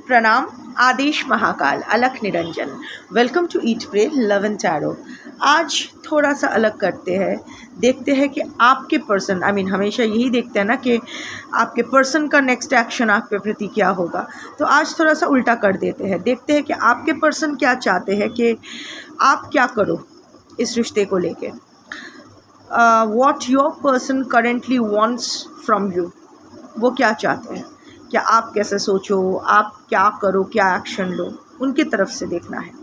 प्रणाम। आदेश Mahakal, Alakh Niranjan. Welcome to Eat Pray Love and Tarot. आज थोड़ा सा अलग करते हैं, देखते हैं कि आपके पर्सन हमेशा यही देखते हैं ना कि आपके पर्सन का नेक्स्ट एक्शन आपके प्रति क्या होगा। तो आज थोड़ा सा उल्टा कर देते हैं, देखते हैं कि आपके पर्सन क्या चाहते हैं कि आप क्या करो इस रिश्ते को लेके। What your person currently wants from you, वो क्या चाहते हैं, क्या आप कैसे सोचो, आप क्या करो, क्या एक्शन लो, उनकी तरफ से देखना है।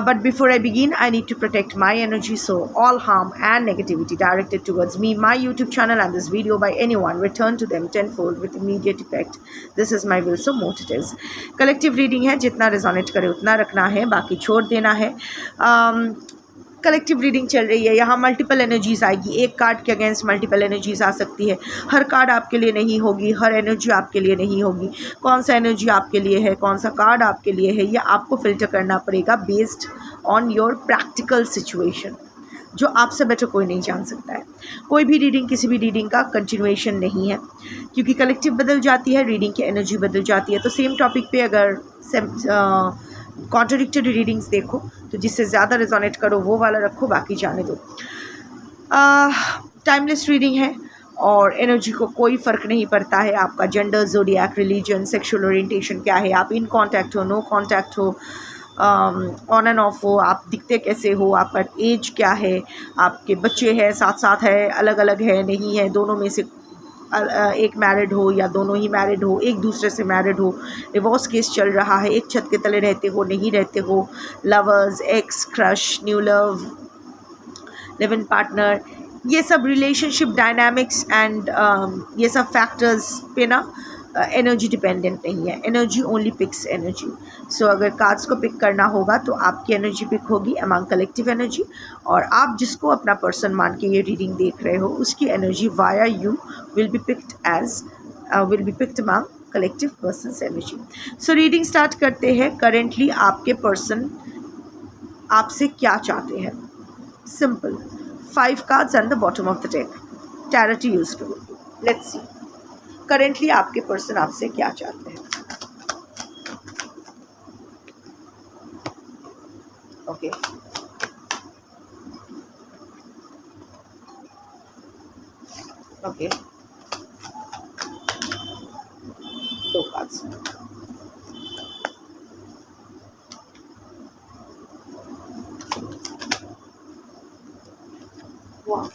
But before I begin, I need to protect my energy, so all harm and negativity directed towards me, my YouTube channel and this video by anyone, return to them tenfold with immediate effect. This is my will, so mote it is. Collective reading है, जितना resonate करे उतना रखना है, बाकी छोड़ देना है। कलेक्टिव रीडिंग चल रही है, यहाँ मल्टीपल एनर्जीज आएगी, एक कार्ड के अगेंस्ट मल्टीपल एनर्जीज आ सकती है। हर कार्ड आपके लिए नहीं होगी, हर एनर्जी आपके लिए नहीं होगी। कौन सा एनर्जी आपके लिए है, कौन सा कार्ड आपके लिए है, ये आपको फिल्टर करना पड़ेगा based on your practical situation, जो आपसे बेटर कोई नहीं जान सकता है। कोई भी रीडिंग किसी भी रीडिंग का कंटिन्यूएशन नहीं है, क्योंकि कलेक्टिव बदल जाती है, रीडिंग की एनर्जी बदल जाती है। तो सेम टॉपिक पे अगर कॉन्ट्रडिक्टरी रीडिंग्स देखो तो जिससे ज़्यादा रिजोनेट करो वो वाला रखो, बाकी जाने दो। टाइमलेस रीडिंग है और एनर्जी को कोई फ़र्क नहीं पड़ता है। आपका gender, zodiac, religion, sexual orientation क्या है, आप इन कांटेक्ट हो, नो कांटेक्ट हो, ऑन एंड ऑफ हो, आप दिखते कैसे हो, आपका एज क्या है, आपके बच्चे हैं, साथ साथ है, अलग अलग है, नहीं है, दोनों में से एक मैरिड हो या दोनों ही मैरिड हो, एक दूसरे से मैरिड हो, डिवोर्स केस चल रहा है, एक छत के तले रहते हो, नहीं रहते हो, lovers, x, crush, new love, live in partner, ये सब रिलेशनशिप डायनामिक्स एंड ये सब फैक्टर्स पे ना एनर्जी डिपेंडेंट नहीं है। Energy only picks energy. So अगर कार्ड्स को पिक करना होगा तो आपकी एनर्जी पिक होगी अमंग कलेक्टिव एनर्जी, और आप जिसको अपना पर्सन मान के ये रीडिंग देख रहे हो उसकी energy via you will be picked among collective persons energy. So reading start करते हैं। करेंटली आपके पर्सन आपसे क्या चाहते हैं? Simple, 5 cards and the bottom of the deck, टैरोटी यूज करो। लेट्स सी करेंटली आपके पर्सन आपसे क्या चाहते हैं। Okay, okay, 2 cards. वाह,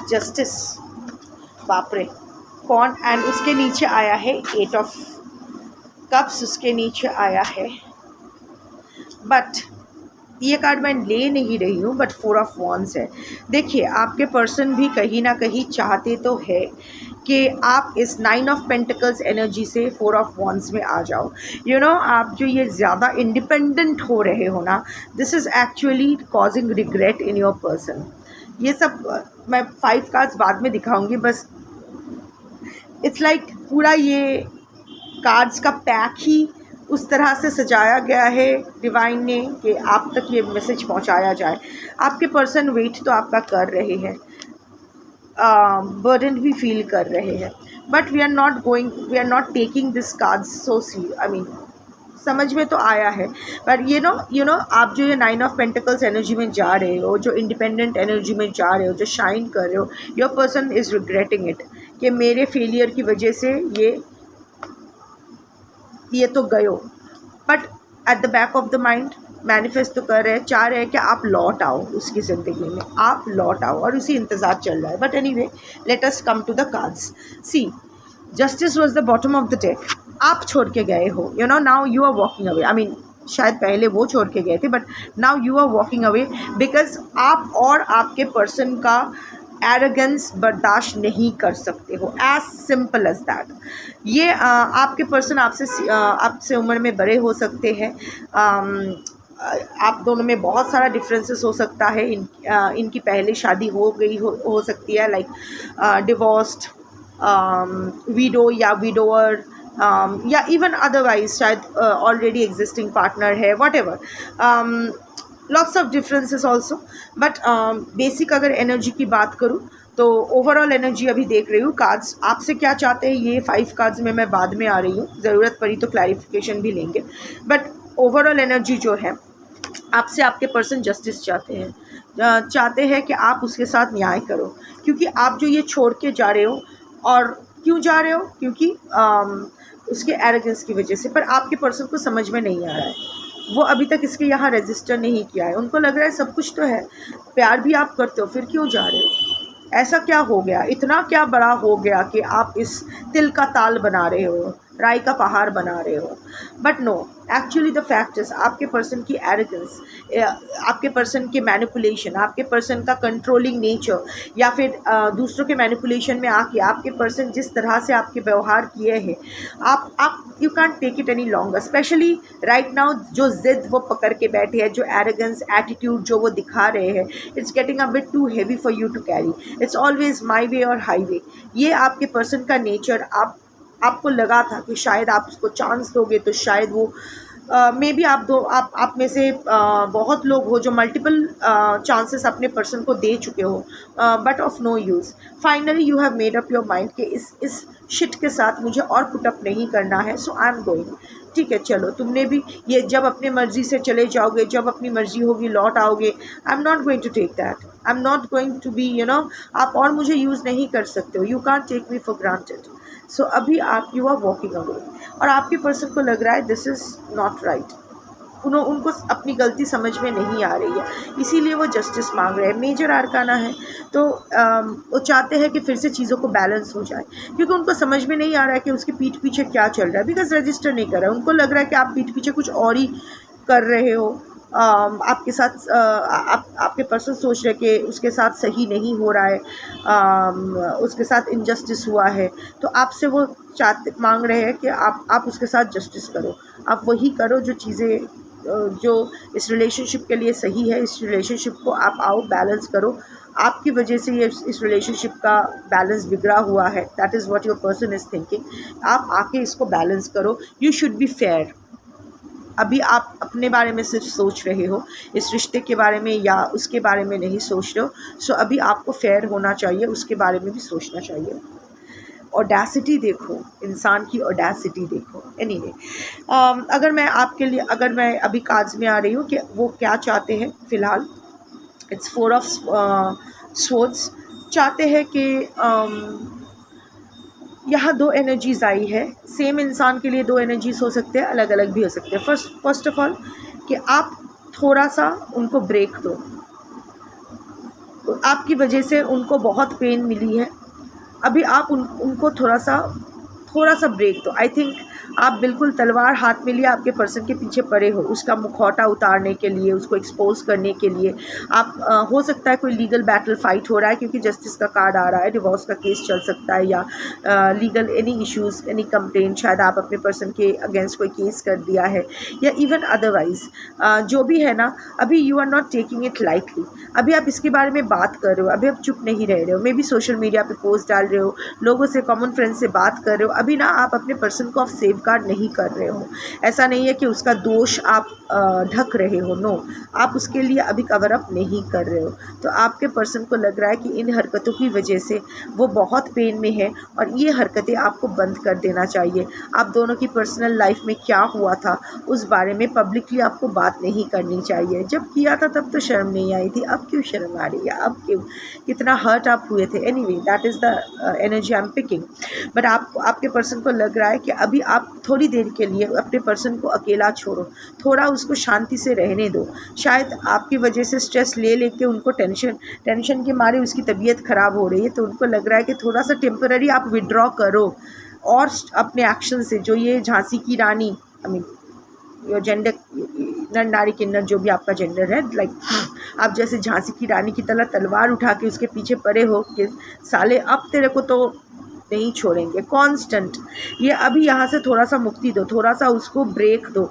जस्टिस, बाप रे, कौन, एंड उसके नीचे आया है 8 ऑफ कप्स, उसके नीचे आया है, बट ये कार्ड मैं ले नहीं रही हूँ, बट 4 ऑफ वॉन्ड्स है। देखिए आपके पर्सन भी कहीं ना कहीं चाहते तो है कि आप इस 9 ऑफ पेंटिकल्स एनर्जी से 4 ऑफ वॉन्ड्स में आ जाओ। यू नो, आप जो ये ज़्यादा इंडिपेंडेंट हो रहे हो ना, this is actually causing regret in your person. ये सब मैं 5 कार्ड्स बाद में दिखाऊंगी, बस इट्स लाइक पूरा ये कार्ड्स का पैक ही उस तरह से सजाया गया है डिवाइन ने कि आप तक ये मैसेज पहुंचाया जाए। आपके पर्सन वेट तो आपका कर रहे हैं, बर्डन भी फील कर रहे हैं, but we are not taking this cards so serious. समझ में तो आया है, पर यू नो आप जो ये 9 ऑफ पेंटिकल्स एनर्जी में जा रहे हो, जो इंडिपेंडेंट एनर्जी में जा रहे हो, जो शाइन कर रहे हो, your person is regretting it कि मेरे फेलियर की वजह से ये तो गयो, but at the back of the mind manifest तो कर रहे हैं, चाह रहे हैं कि आप लौट आओ उसकी ज़िंदगी में, आप लौट आओ, और उसी इंतज़ार चल रहा है। But anyway, let us come to the cards. See, justice was the bottom of the deck. आप छोड़ के गए हो, you know, now you are walking away. शायद पहले वो छोड़ के गए थे, but now you are walking away because आप और आपके पर्सन का एरोगेंस बर्दाश्त नहीं कर सकते हो। As simple as that. ये आपके पर्सन आपसे उम्र में बड़े हो सकते हैं, आप दोनों में बहुत सारा डिफरेंसेस हो सकता है। इनकी पहले शादी हो गई हो सकती है, लाइक डिवोर्स्ड, विडो या विडोअर, या इवन अदरवाइज शायद ऑलरेडी एग्जिस्टिंग पार्टनर है, what ever, lots of differences also. But basic अगर एनर्जी की बात करूँ तो ओवरऑल एनर्जी अभी देख रही हूँ। कार्ड्स आपसे क्या चाहते हैं ये 5 कार्ड्स में मैं बाद में आ रही हूँ, ज़रूरत पड़ी तो क्लैरिफिकेशन भी लेंगे। बट ओवरऑल एनर्जी जो है, आपसे आपके पर्सन जस्टिस चाहते हैं कि आप उसके साथ न्याय करो, क्योंकि आप जो ये छोड़ के जा रहे हो, और क्यों जा रहे हो, क्योंकि उसके एरोगेंस की वजह से। पर आपके पर्सन को समझ में नहीं आ रहा है, वो अभी तक इसके यहाँ रजिस्टर नहीं किया है। उनको लग रहा है सब कुछ तो है, प्यार भी आप करते हो, फिर क्यों जा रहे हो? ऐसा क्या हो गया, इतना क्या बड़ा हो गया कि आप इस तिल का ताल बना रहे हो, राई का पहाड़ बना रहे हो? But no, actually the fact is आपके पर्सन की एरोगेंस, आपके पर्सन के मैनिपुलेशन, आपके पर्सन का कंट्रोलिंग नेचर, या फिर दूसरों के मैनिपुलेशन में आके आपके पर्सन जिस तरह से आपके व्यवहार किए हैं, आप you can't take it any longer. Specially right now जो जिद वो पकड़ के बैठे हैं, जो एरोगेंस एटीट्यूड जो वो दिखा रहे हैं, it's getting a bit too heavy for you to carry. It's always my way और हाईवे। ये आपके पर्सन का नेचर, आपको लगा था कि शायद आप उसको चांस दोगे तो शायद वो मे बी आप में से बहुत लोग हो जो मल्टीपल चांसेस अपने पर्सन को दे चुके हो, but of no use. Finally you have made up your mind कि इस शिट के साथ मुझे और पुट अप नहीं करना है, सो आई एम गोइंग। ठीक है, चलो, तुमने भी ये जब अपने मर्ज़ी से चले जाओगे, जब अपनी मर्ज़ी होगी लौट आओगे, I am not going to take that. I am not going to be आप और मुझे यूज़ नहीं कर सकते हो, you can't take me for granted. So अभी आप यू आर वॉकिंग अवे, और आपके पर्सन को लग रहा है दिस इज़ नॉट राइट। उनको अपनी गलती समझ में नहीं आ रही है, इसीलिए वो जस्टिस मांग रहे हैं। मेजर आर्काना है, तो वो चाहते हैं कि फिर से चीज़ों को बैलेंस हो जाए, क्योंकि उनको समझ में नहीं आ रहा है कि उसके पीठ पीछे क्या चल रहा है, बिकॉज रजिस्टर नहीं कर रहा है। उनको लग रहा है कि आप पीठ पीछे कुछ और ही कर रहे हो, आपके साथ आपके पर्सन सोच रहे कि उसके साथ सही नहीं हो रहा है, उसके साथ इनजस्टिस हुआ है, तो आपसे वो मांग रहे हैं कि आप उसके साथ जस्टिस करो, आप वही करो जो चीज़ें जो इस रिलेशनशिप के लिए सही है। इस रिलेशनशिप को आप आओ बैलेंस करो, आपकी वजह से ये इस रिलेशनशिप का बैलेंस बिगड़ा हुआ है। That is what your person is thinking. आप आके इसको बैलेंस करो, यू शुड बी फेयर। अभी आप अपने बारे में सिर्फ सोच रहे हो, इस रिश्ते के बारे में या उसके बारे में नहीं सोच रहे हो। सो अभी आपको फेयर होना चाहिए, उसके बारे में भी सोचना चाहिए। ऑडेसिटी देखो, इंसान की ऑडेसिटी देखो। एनीवे, अगर मैं अभी कार्ड्स में आ रही हूँ कि वो क्या चाहते हैं फ़िलहाल, इट्स 4 ऑफ स्वॉर्ड्स। चाहते हैं कि यहाँ 2 एनर्जीज़ आई है। सेम इंसान के लिए 2 एनर्जीज़ हो सकते हैं, अलग अलग भी हो सकते हैं। फर्स्ट ऑफ ऑल कि आप थोड़ा सा उनको ब्रेक दो, तो आपकी वजह से उनको बहुत पेन मिली है। अभी आप उनको थोड़ा सा ब्रेक दो। आई थिंक आप बिल्कुल तलवार हाथ में लिए आपके पर्सन के पीछे पड़े हो, उसका मुखौटा उतारने के लिए, उसको एक्सपोज करने के लिए। आप हो सकता है कोई लीगल बैटल फाइट हो रहा है, क्योंकि जस्टिस का कार्ड आ रहा है, डिवोर्स का केस चल सकता है, या legal any issues, any complaint, शायद आप अपने पर्सन के अगेंस्ट कोई केस कर दिया है, या इवन अदरवाइज़ जो भी है ना। अभी you are not taking it lightly. अभी आप इसके बारे में बात कर रहे हो, अभी आप चुप नहीं रह रहे हो। मे बी सोशल मीडिया पे पोस्ट डाल रहे हो, लोगों से, कॉमन फ्रेंड्स से बात कर रहे हो। अभी ना आप अपने पर्सन को सेफ गार्ड नहीं कर रहे हो। ऐसा नहीं है कि उसका दोष आप ढक रहे हो, नो, आप उसके लिए अभी कवर अप नहीं कर रहे हो। तो आपके पर्सन को लग रहा है कि इन हरकतों की वजह से वो बहुत पेन में है, और ये हरकतें आपको बंद कर देना चाहिए। आप दोनों की पर्सनल लाइफ में क्या हुआ था उस बारे में पब्लिकली आपको बात नहीं करनी चाहिए। जब किया था तब तो शर्म नहीं आई थी, अब क्यों शर्म आ रही है, अब क्यों, कितना हर्ट आप हुए थे। Anyway, that is the energy I am picking. But आपके पर्सन को लग रहा है कि अभी आप थोड़ी देर के लिए अपने पर्सन को अकेला छोड़ो, थोड़ा उसको शांति से रहने दो। शायद आपकी वजह से स्ट्रेस ले लेके उनको टेंशन के मारे उसकी तबीयत ख़राब हो रही है, तो उनको लग रहा है कि थोड़ा सा टेम्पररी आप विड्रॉ करो, और अपने एक्शन से, जो ये झांसी की रानी, आई मीन योर जेंडर, नर नारी किन्नर, जो भी आपका जेंडर है, लाइक आप जैसे झांसी की रानी की तरह तलवार उठा के उसके पीछे पड़े हो कि साले अब तेरे को तो नहीं छोड़ेंगे, कांस्टेंट। ये अभी यहाँ से थोड़ा सा मुक्ति दो, थोड़ा सा उसको ब्रेक दो,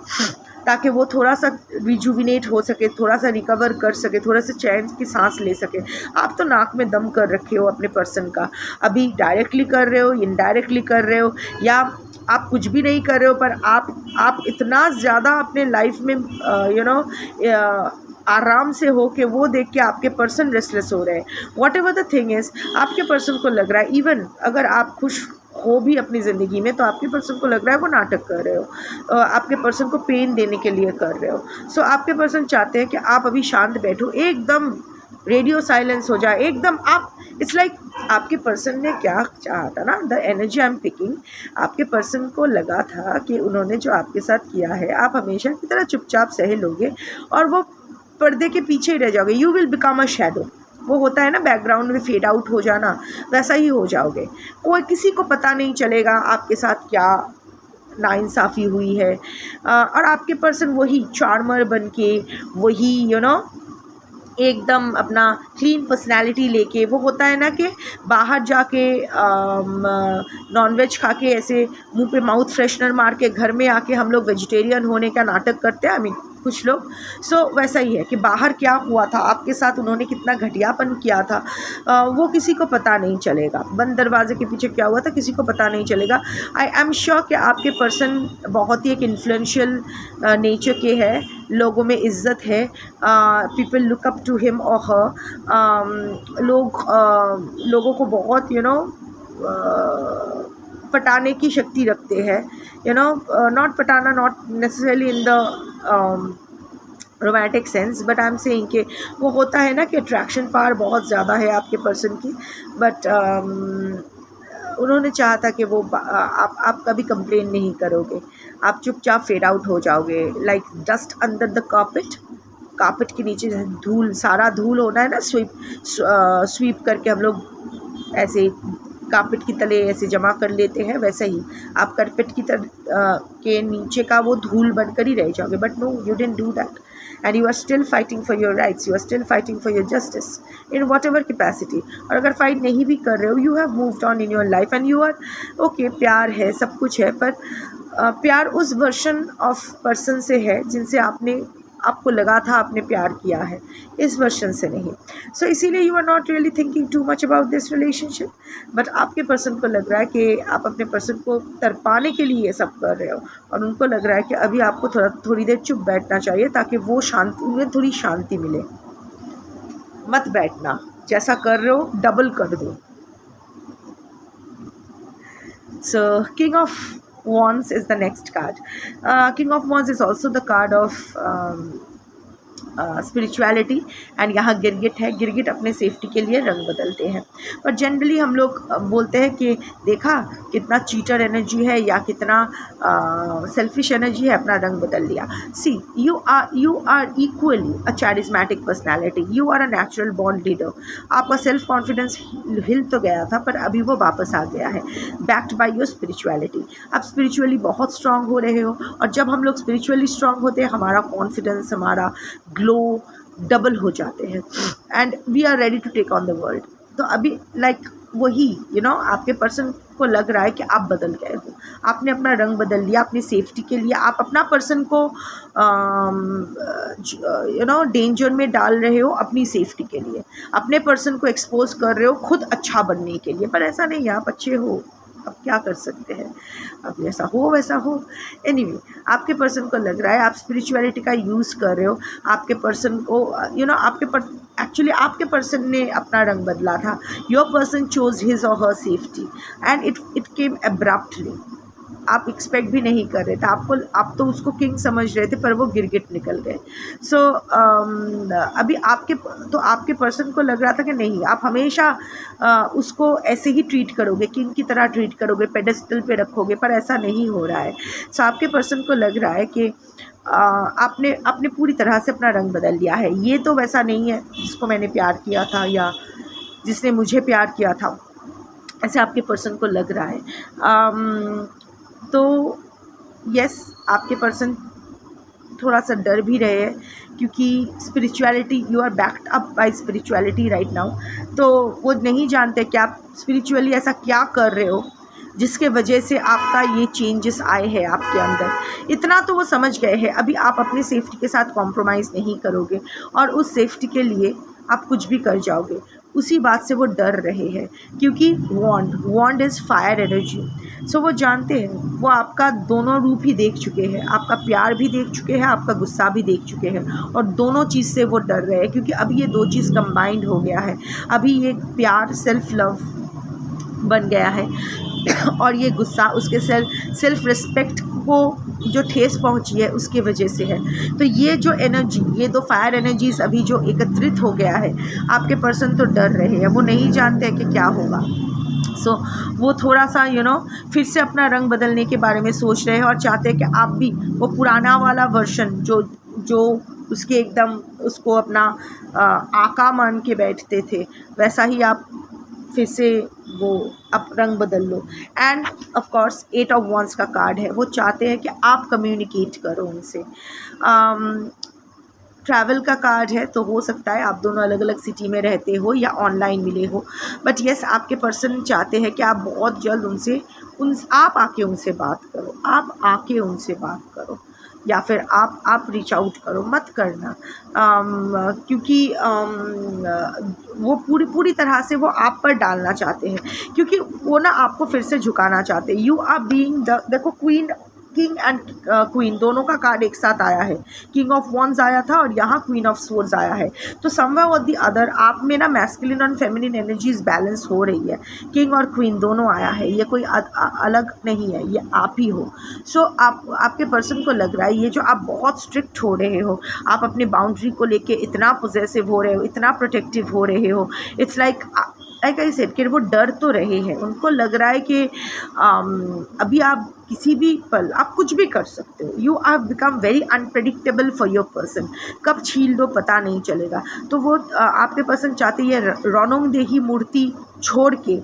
ताकि वो थोड़ा सा रिजुविनेट हो सके, थोड़ा सा रिकवर कर सके, थोड़ा सा चैन की सांस ले सके। आप तो नाक में दम कर रखे हो अपने पर्सन का, अभी डायरेक्टली कर रहे हो, इनडायरेक्टली कर रहे हो, या आप कुछ भी नहीं कर रहे हो, पर आप इतना ज़्यादा अपने लाइफ में आराम से हो कि वो देख के आपके पर्सन रेस्टलेस हो रहे हैं। What ever the thing is, आपके पर्सन को लग रहा है, इवन अगर आप खुश हो भी अपनी ज़िंदगी में, तो आपके पर्सन को लग रहा है वो नाटक कर रहे हो, आपके पर्सन को पेन देने के लिए कर रहे हो। सो आपके पर्सन चाहते हैं कि आप अभी शांत बैठो, एकदम रेडियो साइलेंस हो जाए, एकदम आप, इट्स लाइक आपके पर्सन ने क्या चाहा था ना, the energy I am picking, आपके पर्सन को लगा था कि उन्होंने जो आपके साथ किया है, आप हमेशा की तरह चुपचाप सह लोगे और वो पर्दे के पीछे ही रह जाओगे। You will become a shadow. वो होता है ना बैकग्राउंड में फेड आउट हो जाना, वैसा ही हो जाओगे। कोई किसी को पता नहीं चलेगा आपके साथ क्या नाइंसाफ़ी हुई है। और आपके पर्सन वही चार्मर बन के, वही एकदम अपना क्लीन पर्सनैलिटी लेके, वो होता है ना कि बाहर जाके नॉनवेज खा के ऐसे मुंह पे माउथ फ्रेशनर मार के घर में आके हम लोग वेजिटेरियन होने का नाटक करते हैं, आई मीन कुछ लोग। सो वैसा ही है कि बाहर क्या हुआ था आपके साथ, उन्होंने कितना घटियापन किया था, वो किसी को पता नहीं चलेगा। बंद दरवाजे के पीछे क्या हुआ था किसी को पता नहीं चलेगा। आई एम श्योर कि आपके पर्सन बहुत ही एक इन्फ्लुएंशियल नेचर के है, लोगों में इज़्ज़त है, people look up to him और हर, लोगों को बहुत पटाने की शक्ति रखते हैं, नॉट पटाना, not necessarily in the romantic sense, but I am saying कि वो होता है ना कि अट्रैक्शन पावर बहुत ज़्यादा है आपके पर्सन की, बट उन्होंने चाहा था कि वो आप कभी कंप्लेन नहीं करोगे, आप चुपचाप फेड आउट हो जाओगे, like dust under the carpet के नीचे धूल, सारा धूल होना है ना, स्वीप करके हम लोग ऐसे कार्पेट की तले ऐसे जमा कर लेते हैं, वैसे ही आप कार्पेट की के नीचे का वो धूल बनकर ही रह जाओगे। But no, you didn't do that, and you are still fighting for your rights, you are still fighting for your justice in whatever capacity. और अगर फाइट नहीं भी कर रहे हो, you have moved on in your life and you are okay. प्यार है, सब कुछ है, पर प्यार उस वर्जन ऑफ पर्सन से है जिनसे आपको लगा था आपने प्यार किया है, इस वर्जन से नहीं। सो इसीलिए you are not really thinking too much about this relationship, but आपके पर्सन को लग रहा है कि आप अपने पर्सन को तरपाने के लिए ये सब कर रहे हो, और उनको लग रहा है कि अभी आपको थोड़ी देर चुप बैठना चाहिए ताकि वो शांति, उन्हें थोड़ी शांति मिले। मत बैठना, जैसा कर रहे हो डबल कर दो। सो King of Wands is the next card. King of Wands is also the card of spirituality, and यहाँ गिरगिट है। गिरगिट अपने सेफ्टी के लिए रंग बदलते हैं, पर जनरली हम लोग बोलते हैं कि देखा कितना चीटर एनर्जी है या कितना सेल्फिश एनर्जी है, अपना रंग बदल लिया। See, you are equally a charismatic personality, you are a natural born leader. आपका सेल्फ कॉन्फिडेंस हिल तो गया था, पर अभी वो वापस आ गया है, बैक्ड बाय योर स्पिरिचुअलिटी। आप स्पिरिचुअली बहुत स्ट्रांग हो रहे हो, और जब हम लोग स्पिरिचुअली स्ट्रांग होते हैं, हमारा कॉन्फिडेंस, हमारा ग्लो डबल हो जाते हैं, and we are ready to take on the world. तो अभी लाइक वही आपके पर्सन को लग रहा है कि आप बदल गए हो, आपने अपना रंग बदल लिया अपनी सेफ्टी के लिए। आप अपना पर्सन को डेंजर में डाल रहे हो अपनी सेफ्टी के लिए, अपने पर्सन को एक्सपोज कर रहे हो खुद अच्छा बनने के लिए, पर ऐसा नहीं है, आप अच्छे हो, अब क्या कर सकते हैं, अब जैसा हो वैसा हो। एनीवे, आपके पर्सन को लग रहा है आप स्पिरिचुअलिटी का यूज़ कर रहे हो, आपके पर्सन को एक्चुअली आपके पर्सन ने अपना रंग बदला था। योर पर्सन चोज हिज और her safety and it came abruptly. आप एक्सपेक्ट भी नहीं कर रहे थे, आप तो उसको किंग समझ रहे थे, पर वो गिरगिट निकल गए। सो अभी आपके पर्सन को लग रहा था कि नहीं, आप हमेशा उसको ऐसे ही ट्रीट करोगे, किंग की तरह ट्रीट करोगे, पेडेस्टल पे रखोगे, पर ऐसा नहीं हो रहा है। सो आपके पर्सन को लग रहा है कि आपने पूरी तरह से अपना रंग बदल लिया है। ये तो वैसा नहीं है जिसको मैंने प्यार किया था या जिसने मुझे प्यार किया था, ऐसे आपके पर्सन को लग रहा है। तो यस, आपके पर्सन थोड़ा सा डर भी रहे हैं, क्योंकि spirituality, you are backed up by spirituality right now. तो वो नहीं जानते कि आप स्पिरिचुअली ऐसा क्या कर रहे हो जिसके वजह से आपका ये चेंजेस आए हैं आपके अंदर। इतना तो वो समझ गए हैं, अभी आप अपनी सेफ्टी के साथ कॉम्प्रोमाइज़ नहीं करोगे, और उस सेफ्टी के लिए आप कुछ भी कर जाओगे। उसी बात से वो डर रहे हैं, क्योंकि वॉन्ड इज़ फायर एनर्जी। सो वो जानते हैं, वो आपका दोनों रूप ही देख चुके हैं, आपका प्यार भी देख चुके हैं, आपका गुस्सा भी देख चुके हैं, और दोनों चीज़ से वो डर रहे हैं, क्योंकि अभी ये दो चीज़ कंबाइंड हो गया है। अभी ये प्यार सेल्फ लव बन गया है और ये गुस्सा उसके सेल्फ रिस्पेक्ट को जो ठेस पहुंची है उसके वजह से है। तो ये जो एनर्जी, ये दो फायर एनर्जीज अभी जो एकत्रित हो गया है, आपके पर्सन तो डर रहे हैं, वो नहीं जानते हैं कि क्या होगा। सो वो थोड़ा सा फिर से अपना रंग बदलने के बारे में सोच रहे हैं और चाहते हैं कि आप भी वो पुराना वाला वर्जन जो उसके एकदम उसको अपना आका मान के बैठते थे, वैसा ही आप फिर से वो अब रंग बदल लो। And of course 8 of wands का कार्ड है, वो चाहते हैं कि आप कम्युनिकेट करो उनसे। ट्रैवल का कार्ड है, तो हो सकता है आप दोनों अलग अलग सिटी में रहते हो या ऑनलाइन मिले हो, बट यस आपके पर्सन चाहते हैं कि आप बहुत जल्द आप आके उनसे बात करो, आप आके उनसे बात करो, या फिर आप रीच आउट करो, मत करना। क्योंकि वो पूरी तरह से वो आप पर डालना चाहते हैं, क्योंकि वो ना आपको फिर से झुकाना चाहते हैं। यू आर बीइंग देखो किंग एंड क्वीन दोनों का कार्ड एक साथ आया है। किंग ऑफ वॉन्ड्स आया था और यहाँ क्वीन ऑफ स्वॉर्ड्स आया है। तो समवेयर और दी अदर आप में ना मैस्कुलिन और फेमिनिन एनर्जीज बैलेंस हो रही है। किंग और क्वीन दोनों आया है, ये कोई अलग नहीं है, ये आप ही हो। सो आपके पर्सन को लग रहा है ये जो आप बहुत स्ट्रिक्ट हो रहे हो, आप अपनी बाउंड्री को लेके इतना पॉजेसिव हो रहे हो, इतना प्रोटेक्टिव हो रहे हो, इट्स लाइक आई सेड कि वो डर तो रहे हैं। उनको लग रहा है कि अभी आप किसी भी पल आप कुछ भी कर सकते हो। You are become very unpredictable for your person, कब छील दो पता नहीं चलेगा। तो वो आपके पर्सन चाहते ये रणोंग देही मूर्ति छोड़ के,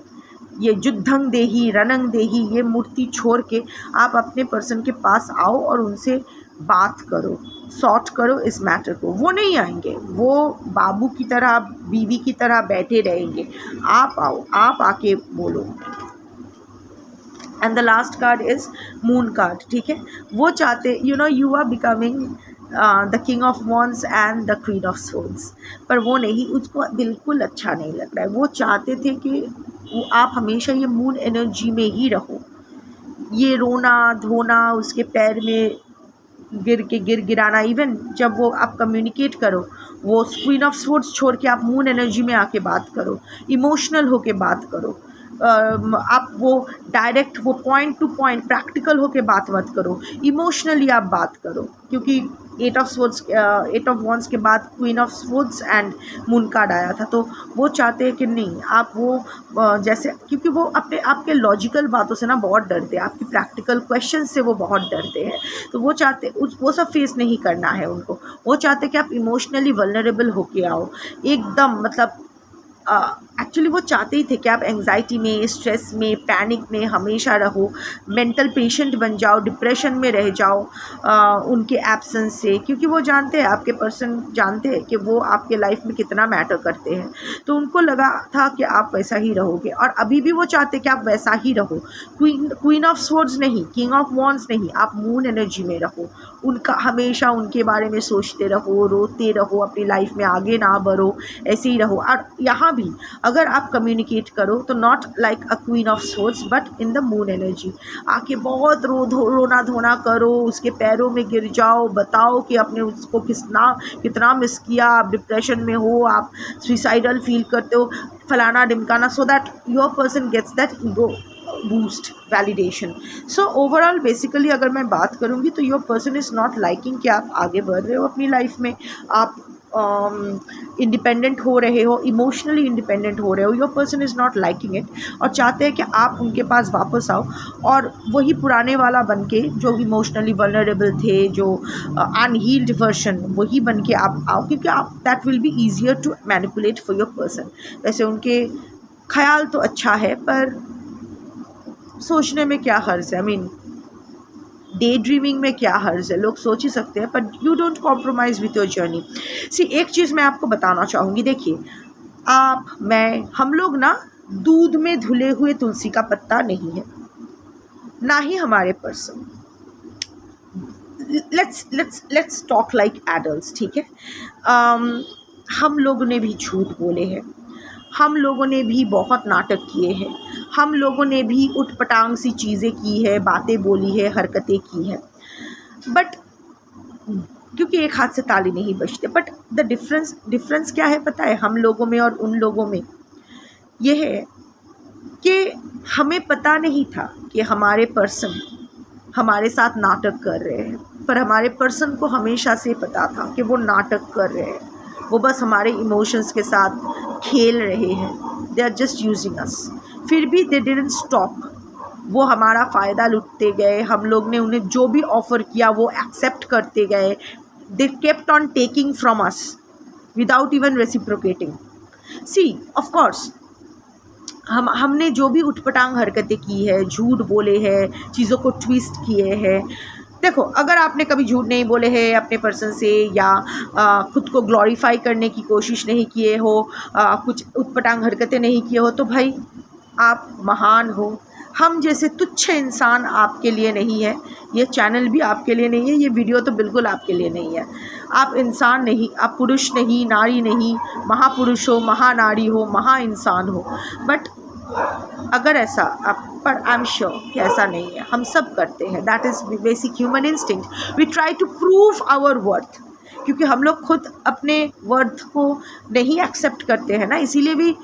ये जुद्धंग देही रणंग देही ये मूर्ति छोड़ के आप अपने पर्सन के पास आओ और उनसे बात करो, सॉर्ट करो इस मैटर को। वो नहीं आएंगे, वो बाबू की तरह बीवी की तरह बैठे रहेंगे। आप आओ, आप आके बोलो। And the last card is moon card, ठीक है। वो चाहते you are becoming the king of wands and the queen of swords, पर वो नहीं, उसको बिल्कुल अच्छा नहीं लग रहा है। वो चाहते थे कि आप हमेशा ये मून एनर्जी में ही रहो, ये रोना धोना, उसके पैर में गिराना, इवन जब वो आप कम्युनिकेट करो, वो क्वीन ऑफ स्वॉर्ड्स छोड़ के आप मून एनर्जी में आके बात करो, इमोशनल होके बात करो। आप वो डायरेक्ट वो पॉइंट टू पॉइंट प्रैक्टिकल होके बात मत करो, इमोशनली आप बात करो। क्योंकि 8 ऑफ वॉन्ड्स के बाद queen of swords and moon card आया था, तो वो चाहते हैं कि नहीं आप वो जैसे, क्योंकि वो आपके लॉजिकल बातों से ना बहुत डरते हैं, आपकी प्रैक्टिकल क्वेश्चन से वो बहुत डरते हैं। तो वो चाहते वो सब फेस नहीं करना है उनको। वो चाहते हैं कि आप इमोशनली वल्नरेबल होके आओ एकदम, मतलब एक्चुअली वो चाहते ही थे कि आप एंग्जाइटी में, स्ट्रेस में, पैनिक में हमेशा रहो, मेंटल पेशेंट बन जाओ, डिप्रेशन में रह जाओ उनके एब्सेंस से। क्योंकि वो जानते हैं, आपके पर्सन जानते हैं कि वो आपके लाइफ में कितना मैटर करते हैं। तो उनको लगा था कि आप वैसा ही रहोगे, और अभी भी वो चाहते हैं कि आप वैसा ही रहो। क्वीन ऑफ स्वॉर्ड्स नहीं, किंग ऑफ वॉन्ड्स नहीं, आप मून एनर्जी में रहो, उनका हमेशा उनके बारे में सोचते रहो, रोते रहो, अपनी लाइफ में आगे ना बढ़ो, ऐसे ही रहो। और यहाँ भी अगर आप कम्युनिकेट करो तो not like a queen of swords but in the moon energy, आके बहुत रोना धोना करो, उसके पैरों में गिर जाओ, बताओ कि आपने उसको कितना मिस किया, आप डिप्रेशन में हो, आप सुइसाइडल फील करते हो, फलाना ढिमकाना, so that your person gets that ego boost validation. So overall basically अगर मैं बात करूँगी तो your person is not liking कि आप आगे बढ़ रहे हो अपनी लाइफ में, आप इंडिपेंडेंट हो रहे हो, इमोशनली इंडिपेंडेंट हो रहे हो। Your person is not liking it, और चाहते हैं कि आप उनके पास वापस आओ और वही पुराने वाला बन के, जो इमोशनली वल्नरेबल थे, जो अनहील्ड वर्जन, वही बन के आप आओ, क्योंकि आप that will be easier to manipulate for your person. वैसे उनके ख्याल तो अच्छा है, पर सोचने में क्या हर्ज है, आई मीन डे ड्रीमिंग में क्या हर्ज है, लोग सोच ही सकते हैं, but you don't compromise with your journey. See एक चीज़ मैं आपको बताना चाहूँगी, देखिए आप, मैं, हम लोग ना दूध में धुले हुए तुलसी का पत्ता नहीं है, ना ही हमारे person. Let's talk like adults, ठीक है। हम लोगों ने भी झूठ बोले हैं, हम लोगों ने भी बहुत नाटक किए हैं, हम लोगों ने भी उटपटांग सी चीज़ें की है, बातें बोली है, हरकतें की है, बट क्योंकि एक हाथ से ताली नहीं बजते। बट द डिफरेंस क्या है पता है हम लोगों में और उन लोगों में? ये है कि हमें पता नहीं था कि हमारे पर्सन हमारे साथ नाटक कर रहे हैं, पर हमारे पर्सन को हमेशा से पता था कि वो नाटक कर रहे हैं, वो बस हमारे इमोशंस के साथ खेल रहे हैं, दे आर जस्ट यूजिंग अस। फिर भी दे डिडंट स्टॉप, वो हमारा फ़ायदा लूटते गए, हम लोग ने उन्हें जो भी ऑफ़र किया वो एक्सेप्ट करते गए, they kept on taking from us without even reciprocating. See of course हमने जो भी उटपटांग हरकतें की है, झूठ बोले हैं, चीज़ों को ट्विस्ट किए हैं। देखो, अगर आपने कभी झूठ नहीं बोले हैं अपने पर्सन से, या खुद को ग्लोरीफाई करने की कोशिश नहीं किए हो, कुछ उटपटांग हरकतें नहीं किए हो, तो भाई आप महान हो। हम जैसे तुच्छ इंसान आपके लिए नहीं है, ये चैनल भी आपके लिए नहीं है, ये वीडियो तो बिल्कुल आपके लिए नहीं है। आप इंसान नहीं, आप पुरुष नहीं, नारी नहीं, महापुरुष हो, महानारी हो, महा इंसान हो। बट अगर ऐसा आप, पर आई एम श्योर कि ऐसा नहीं है, हम सब करते हैं, that is basic human instinct. We try to prove our worth, क्योंकि हम लोग खुद अपने वर्थ को नहीं एक्सेप्ट करते हैं ना, इसीलिए भी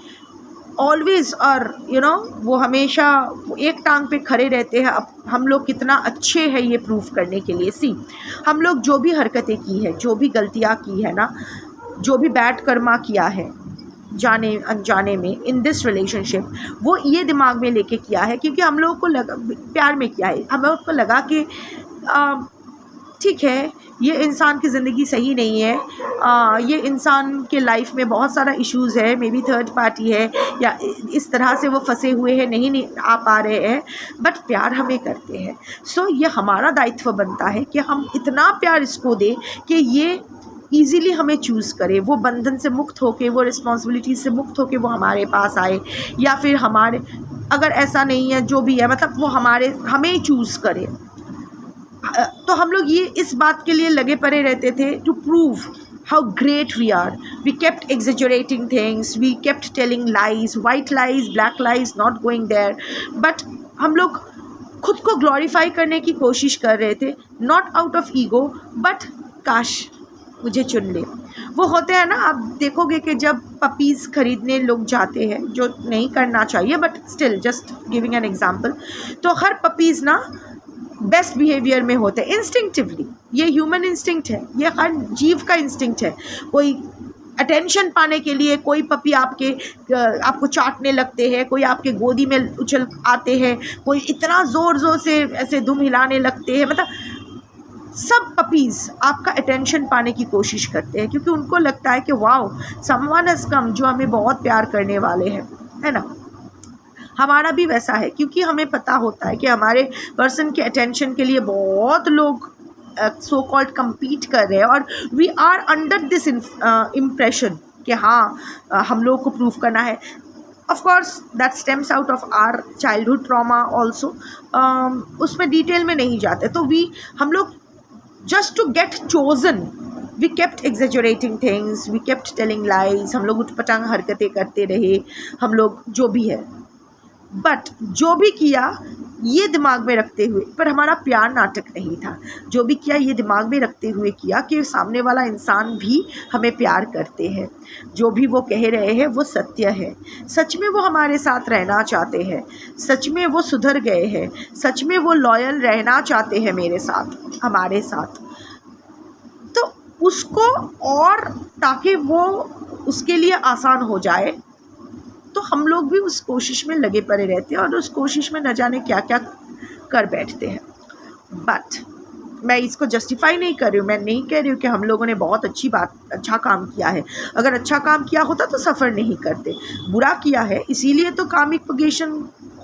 ऑलवेज और वो हमेशा एक टांग पे खड़े रहते हैं। अब हम लोग कितना अच्छे हैं ये प्रूफ करने के लिए। सी, हम लोग जो भी हरकतें की है, जो भी गलतियाँ की है ना, जो भी बैड कर्मा किया है जाने अनजाने में इन दिस रिलेशनशिप, वो ये दिमाग में लेके किया है क्योंकि हम लोगों को लगा, प्यार में किया है, हम लोगों को लगा कि ठीक है, ये इंसान की ज़िंदगी सही नहीं है, ये इंसान के लाइफ में बहुत सारा इश्यूज़ है, मे बी थर्ड पार्टी है, या इस तरह से वो फंसे हुए हैं, नहीं आ पा रहे हैं, बट प्यार हमें करते हैं। सो ये हमारा दायित्व बनता है कि हम इतना प्यार इसको दें कि ये ईज़िली हमें चूज़ करे, वो बंधन से मुक्त होके, वो रिस्पॉन्सिबिलिटी से मुक्त होके वो हमारे पास आए, या फिर हमारे, अगर ऐसा नहीं है जो भी है, मतलब वो हमें चूज़ करे। तो हम लोग ये इस बात के लिए लगे पड़े रहते थे, to prove how great we are. We kept exaggerating things, we kept telling lies, white lies, black lies, not going there. But हम लोग खुद को ग्लोरीफाई करने की कोशिश कर रहे थे, not out of ego, but काश मुझे चुन ले। वो होते हैं ना, आप देखोगे कि जब पपीज़ खरीदने लोग जाते हैं, जो नहीं करना चाहिए, but still just giving an example, तो हर पपीज़ ना बेस्ट बिहेवियर में होते हैं इंस्टिंक्टिवली। ये ह्यूमन इंस्टिंक्ट है, ये हर जीव का इंस्टिंक्ट है। कोई अटेंशन पाने के लिए कोई पपी आपको चाटने लगते हैं, कोई आपके गोदी में उछल आते हैं, कोई इतना ज़ोर से ऐसे दुम हिलाने लगते हैं, मतलब सब पपीज़ आपका अटेंशन पाने की कोशिश करते हैं, क्योंकि उनको लगता है कि वाओ, समवन हैज़ कम जो हमें बहुत प्यार करने वाले हैं, है ना। हमारा भी वैसा है, क्योंकि हमें पता होता है कि हमारे पर्सन के अटेंशन के लिए बहुत लोग सो कॉल्ड कम्पीट कर रहे हैं, और we are under this impression कि हाँ, हम लोग को प्रूफ करना है। Of course that stems out of our childhood trauma also, उसमें डिटेल में नहीं जाते। तो हम लोग just to get chosen, we kept exaggerating things, we kept telling lies, हम लोग उठपटांग हरकतें करते रहे, हम लोग जो भी है, बट जो भी किया ये दिमाग में रखते हुए, पर हमारा प्यार नाटक नहीं था, जो भी किया ये दिमाग में रखते हुए किया कि सामने वाला इंसान भी हमें प्यार करते हैं, जो भी वो कह रहे हैं वो सत्य है, सच में वो हमारे साथ रहना चाहते हैं, सच में वो सुधर गए हैं, सच में वो लॉयल रहना चाहते हैं मेरे साथ, हमारे साथ। तो उसको, और ताकि वो उसके लिए आसान हो जाए, तो हम लोग भी उस कोशिश में लगे पड़े रहते हैं, और उस कोशिश में न जाने क्या क्या कर बैठते हैं। बट मैं इसको जस्टिफाई नहीं कर रही हूँ, मैं नहीं कह रही हूँ कि हम लोगों ने बहुत अच्छा काम किया है। अगर अच्छा काम किया होता तो सफ़र नहीं करते, बुरा किया है इसीलिए तो कामिक प्रोग्रेशन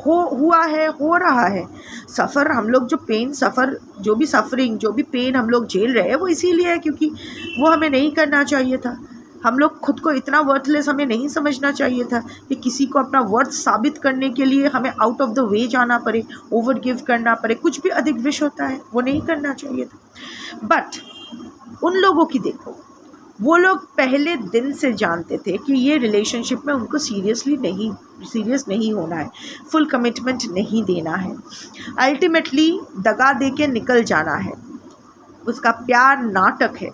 हुआ है, हो रहा है। सफ़र, हम लोग जो पेन सफ़र, जो भी सफरिंग, जो भी पेन हम लोग झेल रहे हैं, वो इसीलिए है क्योंकि वो हमें नहीं करना चाहिए था। हम लोग खुद को इतना वर्थलेस हमें नहीं समझना चाहिए था कि किसी को अपना वर्थ साबित करने के लिए हमें आउट ऑफ द वे जाना पड़े, ओवर गिव करना पड़े, कुछ भी अधिक विश होता है, वो नहीं करना चाहिए था। बट उन लोगों की देखो वो लोग पहले दिन से जानते थे कि ये रिलेशनशिप में उनको सीरियस नहीं होना है, फुल कमिटमेंट नहीं देना है, अल्टीमेटली दगा दे के निकल जाना है। उसका प्यार नाटक है।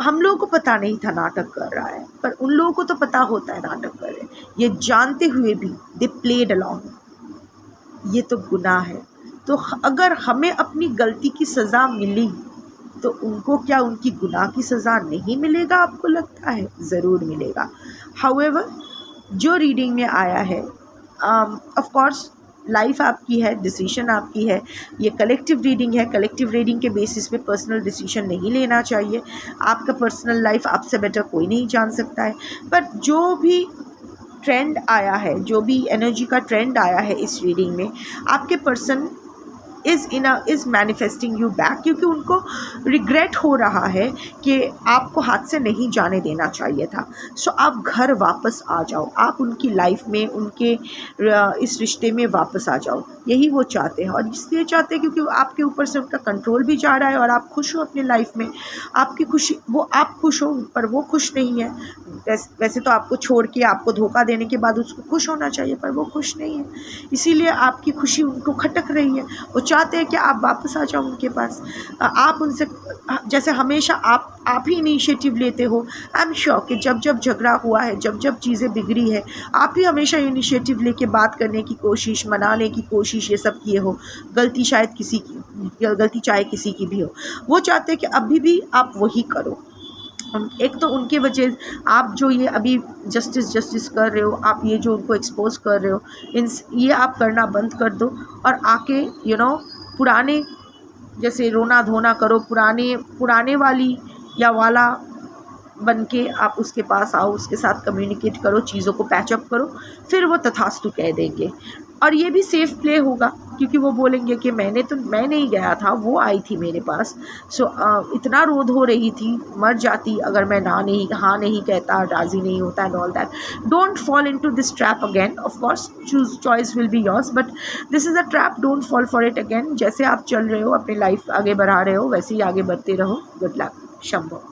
हम लोगों को पता नहीं था नाटक कर रहा है, पर उन लोगों को तो पता होता है नाटक कर रहे हैं। ये जानते हुए भी दे प्लेड अलॉन्ग। ये तो गुनाह है। तो अगर हमें अपनी गलती की सज़ा मिली तो उनको क्या उनकी गुनाह की सज़ा नहीं मिलेगा? आपको लगता है ज़रूर मिलेगा। हाउएवर, जो रीडिंग में आया है, ऑफ कोर्स लाइफ आपकी है, डिसीजन आपकी है। ये कलेक्टिव रीडिंग है। कलेक्टिव रीडिंग के बेसिस पे पर्सनल डिसीजन नहीं लेना चाहिए। आपका पर्सनल लाइफ आपसे बेटर कोई नहीं जान सकता है। पर जो भी ट्रेंड आया है, जो भी एनर्जी का ट्रेंड आया है इस रीडिंग में, आपके person is manifesting you back, क्योंकि उनको रिग्रेट हो रहा है कि आपको हाथ से नहीं जाने देना चाहिए था। सो आप घर वापस आ जाओ, आप उनकी लाइफ में, उनके इस रिश्ते में वापस आ जाओ। यही वो चाहते हैं, और इसलिए चाहते हैं क्योंकि आपके ऊपर से उनका कंट्रोल भी जा रहा है और आप खुश हो अपनी लाइफ में। आपकी खुशी, वो आप खुश हो पर वो खुश नहीं है। वैसे तो आपको छोड़ के, आपको धोखा देने के बाद उसको खुश होना चाहिए, पर वो खुश नहीं है। इसीलिए आपकी खुशी उनको खटक रही है। वो चाहते हैं कि आप वापस आ जाओ उनके पास। आप उनसे, जैसे हमेशा आप ही इनिशिएटिव लेते हो। आई एम श्योर कि जब जब झगड़ा हुआ है, जब जब चीज़ें बिगड़ी है, आप ही हमेशा इनिशिएटिव लेके बात करने की कोशिश, मनाने की कोशिश, ये सब किए हो। गलती शायद किसी की, गलती चाहे किसी की भी हो। वो चाहते हैं कि अभी भी आप वही करो। एक तो उनके वजह, आप जो ये अभी जस्टिस कर रहे हो, आप ये जो उनको एक्सपोज कर रहे हो, ये आप करना बंद कर दो और आके पुराने जैसे रोना धोना करो, पुराने वाली या वाला बन के आप उसके पास आओ, उसके साथ कम्युनिकेट करो, चीज़ों को पैचअप करो, फिर वो तथास्तु कह देंगे। और ये भी सेफ़ प्ले होगा, क्योंकि वो बोलेंगे कि मैं नहीं गया था, वो आई थी मेरे पास। सो इतना रोध हो रही थी, मर जाती अगर मैं हाँ नहीं कहता, राज़ी नहीं होता and all that. Don't fall into this trap again. Of course choice will be yours, but this is a trap, don't fall for it again. जैसे आप चल रहे हो, अपनी लाइफ आगे बढ़ा रहे हो, वैसे ही आगे बढ़ते रहो। Good luck. शंभो।